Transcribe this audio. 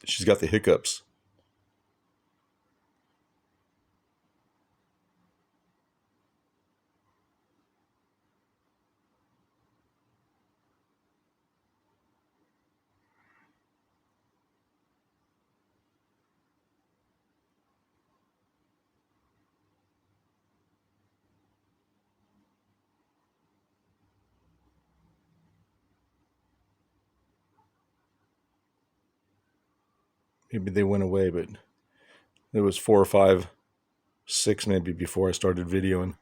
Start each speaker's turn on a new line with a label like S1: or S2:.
S1: She's got the hiccups. Maybe they went away, but there was 4 or 5, 6 maybe before I started videoing.